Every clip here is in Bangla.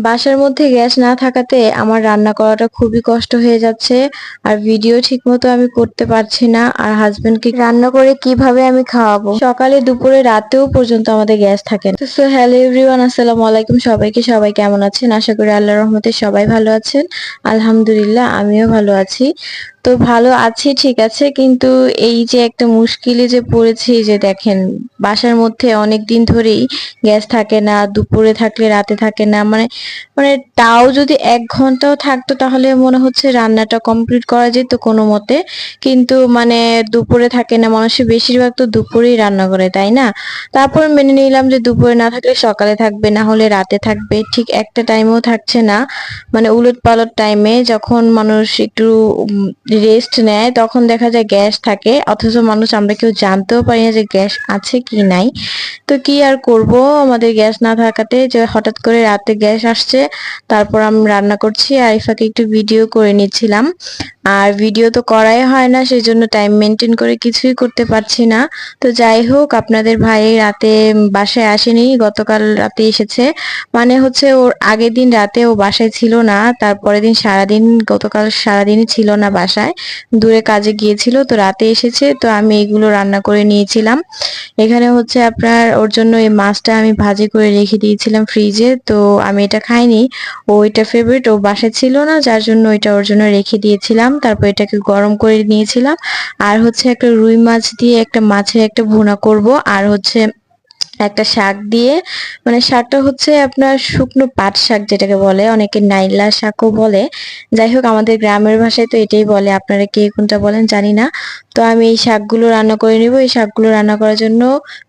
বাসার মধ্যে গ্যাস না থাকাতে আমার রান্না করাটা খুবই কষ্ট হয়ে যাচ্ছে। আর ভিডিও ঠিকমতো আমি করতে পারছি না। আর হাজবেন্ডকে রান্না করে কিভাবে আমি খাওয়াবো? সকালে, দুপুরে, রাতেও পর্যন্ত আমাদের গ্যাস থাকে না। সো হ্যালো এভরিওয়ান, আসসালামু আলাইকুম সবাইকে। সবাই কেমন আছেন? আশা করি আল্লাহর রহমতে সবাই ভালো আছেন। আলহামদুলিল্লাহ আমিও ভালো আছি। তো ভালো আছি ঠিক আছে, কিন্তু এই যে একটা মুশকিলে যে পড়েছি, যে দেখেন বাসার মধ্যে অনেক দিন ধরেই গ্যাস থাকে না, দুপুরে থাকলে রাতে থাকে না, মানে মানে তাও যদি 1 ঘন্টাও থাকতো তাহলে মনে হচ্ছে রান্নাটা কমপ্লিট করা যেত কোনো মতে। কিন্তু মানে দুপুরে থাকে না, মানুষের বেশিরভাগ তো দুপুরেই রান্না করে, তাই না? তারপর মেনে নিলাম যে দুপুরে না থাকলে সকালে থাকবে, না হলে রাতে থাকবে, ঠিক একটা টাইমেও থাকছে না। মানে উলট পালট টাইমে যখন মানুষ একটু রেস্ট নেয় তখন দেখা যায় গ্যাস থাকে, অথচ মানুষ আমরা কেউ জানতেও পারি না যে গ্যাস আছে কি নাই। তো কি আর করব, আমাদের গ্যাস না থাকাতে যে হঠাৎ করে রাতে গ্যাস আসছে, তারপর আমি রান্না করছি আর ইফাকে একটু ভিডিও করে নিচ্ছিলাম। আর ভিডিও তো করাই হয় না, সেই জন্য টাইম মেনটেন করে কিছুই করতে পারছি না। তো যাই হোক, আপনাদের ভাই রাতে বাসায় আসেনি, গতকাল রাতে এসেছে। মানে হচ্ছে ওর আগের দিন রাতে ও বাসায় ছিল না, তারপরের দিন সারাদিন, গতকাল সারাদিনই ছিল না বাসায়, দূরে কাজে গিয়েছিল, তো রাতে এসেছে। তো আমি এগুলো রান্না করে নিয়েছিলাম। এখানে হচ্ছে আপনার ওর জন্য এই মাছটা আমি ভাজি করে রেখে দিয়েছিলাম ফ্রিজে, তো আমি এটা খাইনি। ও এটা ফেভারিট, ও বাসায় ছিল না, যার জন্য এটা ওর জন্য রেখে দিয়েছিলাম। তারপর এটাকে গরম করে নিয়েছিলাম। আর হচ্ছে একটা রুই মাছ দিয়ে একটা মাছের একটা ভুনা করব। আর হচ্ছে একটা শাক দিয়ে, মানে শাকটা হচ্ছে আপনার শুকনো পাট শাক যেটাকে বলে, অনেকে নাইলা শাকও বলে। যাই হোক, আমাদের গ্রামের ভাষায় তো এটাই বলে, আপনারা কে কোনটা বলেন জানি না। তো আমি এই শাকগুলো রান্না করে নিব। এই শাকগুলো রান্না করার জন্য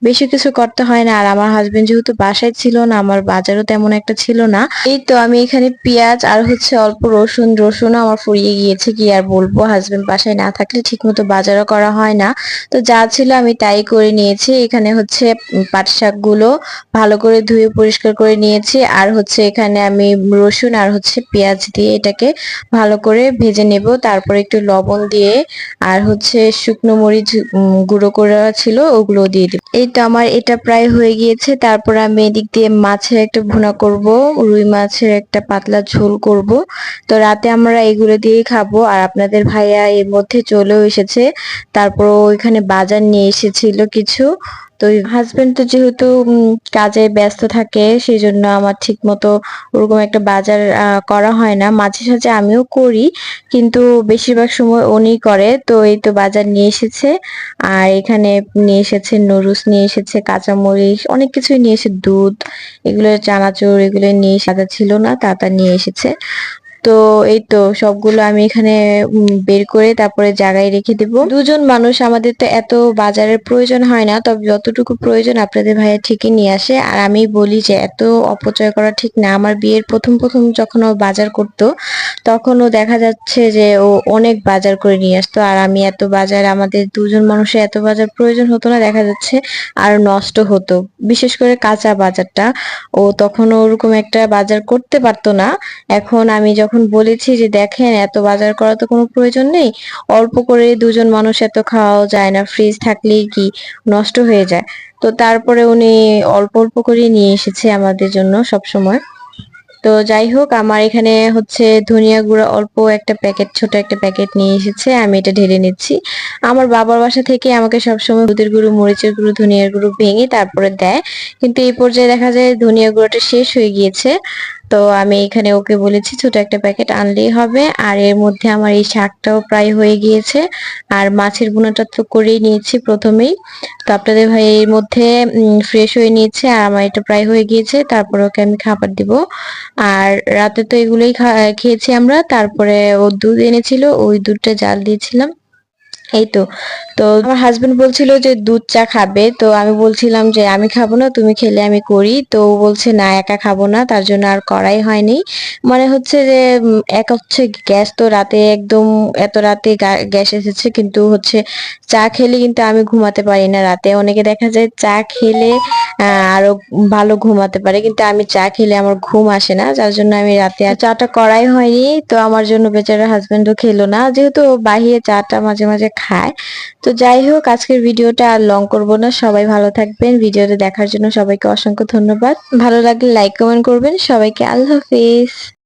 বেশি কিছু করতে হয় না। আর আমার হাজবেন্ড যেহেতু বাসায় ছিল না, আমার বাজারও তেমন একটা ছিল না, এই তো আমি এখানে পেঁয়াজ আর হচ্ছে অল্প রসুনও আমার ফুরিয়ে গিয়েছে, কি আর বলবো, হাজবেন্ড বাসায় না থাকলে ঠিকমতো বাজারও করা হয় না। তো যা ছিল আমি তাই করে নিয়েছি। এখানে হচ্ছে পাট শাকগুলো ভালো করে ধুয়ে পরিষ্কার করে নিয়েছি। আর হচ্ছে এখানে আমি রসুন আর হচ্ছে পেঁয়াজ দিয়ে এটাকে ভালো করে ভেজে নেব। তারপর একটু লবণ দিয়ে আর হচ্ছে শুকনো মরিচ গুঁড়ো করা ছিল ওগুলো দিয়ে দেব। এই তো আমার এটা প্রায় হয়ে গিয়েছে। তারপর আমি এদিক দিয়ে মাছের একটা ভুনা করব, রুই মাছের একটা পাতলা ঝোল করব। তো রাতে আমরা এগুলো দিয়েই খাবো। আর আপনাদের ভাইয়া এর মধ্যে চলেও এসেছে। তারপর ওইখানে বাজার নিয়ে এসেছিল কিছু। তো হাজবেন্ড তো যেহেতু কাজে ব্যস্ত থাকে, সেই জন্য আমার ঠিক মতো ওরকম একটা বাজার করা হয় না। মাঝে সাঝে আমিও করি, কিন্তু বেশিরভাগ সময় উনি করে। তো এই তো বাজার নিয়ে এসেছে। আর এখানে নিয়ে এসেছে নুডলস, নিয়ে এসেছে কাঁচামরিচ, অনেক কিছুই নিয়ে এসে, দুধ, এগুলো চানাচুর, এগুলো নিয়ে সাদা ছিল না, তা নিয়ে এসেছে। তো এই তো সবগুলো আমি এখানে বের করে তারপরে জায়গায় রেখে দেব। দুজন মানুষ, আমাদের তো এত বাজারের প্রয়োজন হয় না, তবে যতটুকু প্রয়োজন আপনাদের ভাইয়া ঠিকই নিয়ে আসে। আর আমি বলি যে এত অপচয় করা ঠিক না। আমার বিয়ের প্রথম প্রথম যখন ও বাজার করতো, তখন ও দেখা যাচ্ছে যে ও অনেক বাজার করে নিয়ে আসতো। আর আমি এত বাজার, আমাদের দুজন মানুষের এত বাজার প্রয়োজন হতো না, দেখা যাচ্ছে আর নষ্ট হতো, বিশেষ করে কাঁচা বাজারটা। ও তখন ওরকম একটা বাজার করতে পারতো না। এখন আমি যখন বলেছি যে দেখেন এত বাজার করা তো কোনো প্রয়োজন নেই, অল্প করে দুজন মানুষ এত খাওয়াও যায় না, ফ্রিজ থাকলেই কি নষ্ট হয়ে যায়। তো তারপরে উনি অল্প অল্প করে নিয়ে এসেছে আমাদের জন্য সব সময়। তো যাই হোক, আমার এখানে হচ্ছে ধনিয়া গুঁড়া অল্প একটা প্যাকেট, ছোট একটা প্যাকেট নিয়ে এসেছে, আমি এটা ঢেলে নিচ্ছি। আমার বাবার বাসা থেকে আমাকে সবসময় হলুদের গুঁড়ো, মরিচের গুঁড়ো, ধনিয়ার গুঁড়ো ভেঙে তারপরে দেয়, কিন্তু এই পর্যায়ে দেখা যায় ধনিয়া গুঁড়োটা শেষ হয়ে গিয়েছে। তো আমি এখানে ওকে বলেছি ছোট একটা প্যাকেট আনলেই হবে। আর এর মধ্যে আমার এই শাকটাও প্রায় হয়ে গিয়েছে। আর মাছের ভুনাটা তো করেই নিয়েছি প্রথমেই। তো আপনাদের ভাই এর মধ্যে ফ্রেশ হয়ে নিয়েছে, আর আমার এটা প্রায় হয়ে গিয়েছে। তারপর ওকে আমি খাবার দিব। আর রাতে তো এগুলোই খেয়েছি আমরা। তারপরে ও দুধ এনেছিল, ওই দুধটা জাল দিয়েছিলাম। এই তো। তো আমার হাজবেন্ড বলছিল যে দুধ চা খাবে, তো আমি বলছিলাম যে আমি খাবো না, তুমি খেলে আমি করি। তো ও বলছে না, একা খাবো না, তার জন্য আর করাই হয়নি। মানে হচ্ছে যে এক হচ্ছে গ্যাস তো রাতে একদম, এত রাতে গ্যাস এসেছে, কিন্তু হচ্ছে চা খেলে কিন্তু আমি ঘুমাতে পারি না রাতে। অনেকে দেখা যায় চা খেলে আরো ভালো ঘুমাতে পারে, কিন্তু আমি চা খেলে আমার ঘুম আসে না, যার জন্য আমি রাতে আর চাটা করাই হয়নি। তো আমার জন্য বেচারা হাজবেন্ডও খেলো না, যেহেতু ও বাহিরে চাটা মাঝে মাঝে খায়। তো যাই হোক, আজকের ভিডিওটা আর লং করব না। সবাই ভালো থাকবেন। ভিডিওটা দেখার জন্য সবাইকে অসংখ্য ধন্যবাদ। ভালো লাগলে লাইক কমেন্ট করবেন। সবাইকে আল্লাহ হাফেজ।